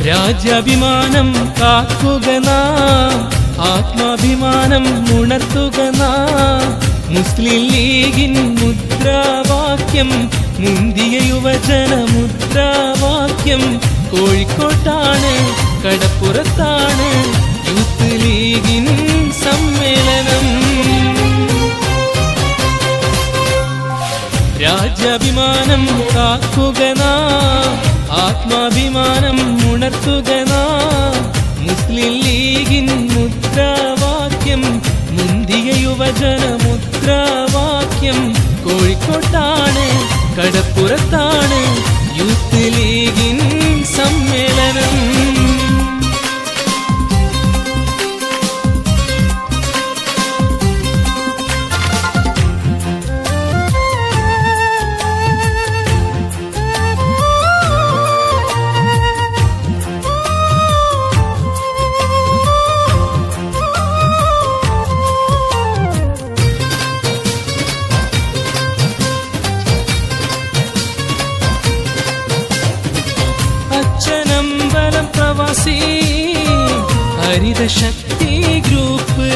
രാജ്യാഭിമാനം കാക്കുക നാം, ആത്മാഭിമാനം ഉണർത്തുക നാം. മുസ്ലിം ലീഗിൻ മുദ്രാവാക്യം, മുന്തിയ യുവജന മുദ്രാവാക്യം. കോഴിക്കോട്ടാണ്, കടപ്പുറത്താണ് യൂത്ത് ലീഗിൻ സമ്മേളനം. രാജ്യാഭിമാനം കാക്കുക നാം, ആത്മാഭിമാനം ഉണർത്തുക നാം. മുസ്ലിം ലീഗിൻ മുദ്രാവാക്യം, മുന്തിയ യുവജന മുദ്രാവാക്യം. കോഴിക്കോട്ടാണ്, കടപ്പുറത്താണ് യൂത്ത് ലീഗിൻ സമ്മേളനം. അച്ഛനമ്പലം പ്രവാസി ഹരിതശക്തി ഗ്രൂപ്പ്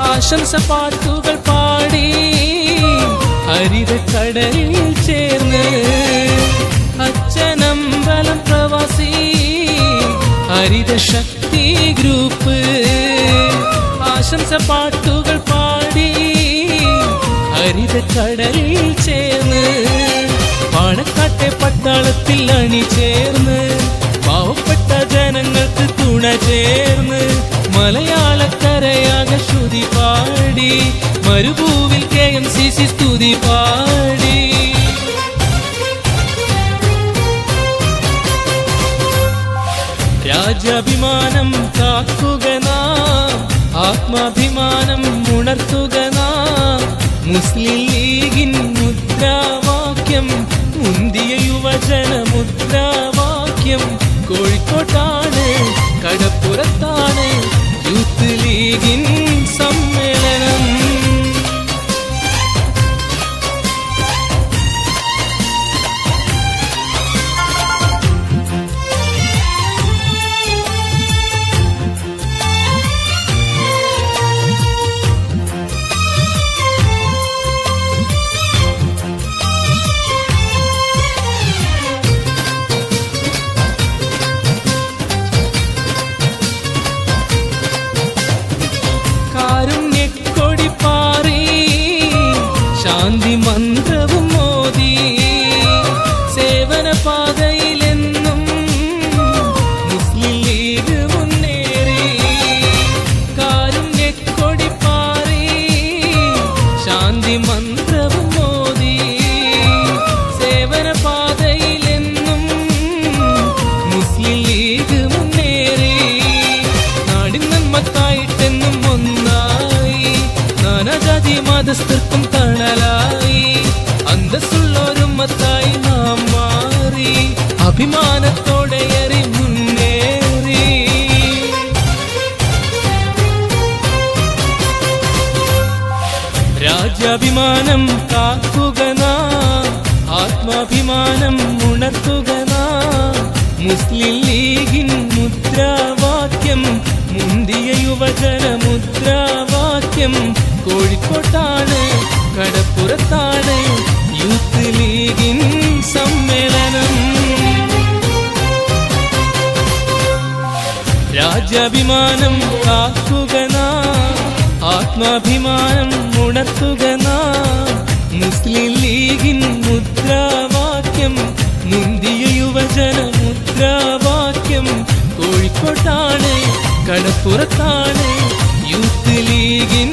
ആശംസ പാട്ടുകൾ പാടി ഹരിതക്കടലിൽ ചേർന്ന്. അച്ഛനമ്പലം പ്രവാസി ഹരിതശക്തി ഗ്രൂപ്പ് ആശംസ പാട്ടുകൾ പാടി ഹരിതക്കടലിൽ ചേർന്ന്. പാണക്കാട്ടെ പട്ടാളത്തിൽ അണിചേർന്ന്, പാവപ്പെട്ട ജനങ്ങൾക്ക് തുണ ചേർന്ന്. മലയാളക്കരയാകെ ശ്രുതി പാടി, മരുഭൂവിൽ KMCC സ്തുതി പാടി. രാജ്യാഭിമാനം കാക്കുക നാം, ആത്മാഭിമാനം ഉണർത്തുക നാം. മുസ്ലിം ലീഗിൻ മുദ്രാവാക്യം, മുന്തിയ യുവജന മുദ്രാവാക്യം. കോഴിക്കോട്ടാണ്, കടപ്പുറത്താണ് യൂത്ത് ലീഗിൻ സമ്മേളനം. ശാന്തി മന്ത്രവും മോദി, സേവന പാതയിലെന്നും മുസ്ലിം ലീഗ് മുന്നേറി. കാരുണ്യക്കൊടി പാറി, ശാന്തി മന്ത്രവും മോദി, സേവന പാതയിലെന്നും മുസ്ലിം ലീഗ് മുന്നേറി. നാടിൻ നന്മക്കായിട്ടെന്നും ഒന്നായി, നാനാജാതി മതസ്ഥർക്കും തണലായി. അന്തസ്സുള്ളൊരുമത്തായി നാം മാറി, അഭിമാനത്തോടെ ഏറി മുന്നേറി. രാജ്യാഭിമാനം കാക്കുക നാം, ആത്മാഭിമാനം ഉണർത്തുക നാം. മുസ്ലിം ലീഗിൻ മുദ്രാവാക്യം, മുന്തിയ യുവജന മുദ്രാവാക്യം. കോഴിക്കോട്ടാണ്, കടപ്പുറത്താണ് യൂത്ത് ലീഗിൻ സമ്മേളനം. രാജ്യാഭിമാനം കാക്കുക നാം, ആത്മാഭിമാനം ഉണർത്തുക നാം. മുസ്ലിം ലീഗിൻ മുദ്രാവാക്യം, മുന്തിയ യുവജന മുദ്രാവാക്യം. കോഴിക്കോട്ടാണ്, കടപ്പുറത്താണ് യൂത്ത് ലീഗിൻ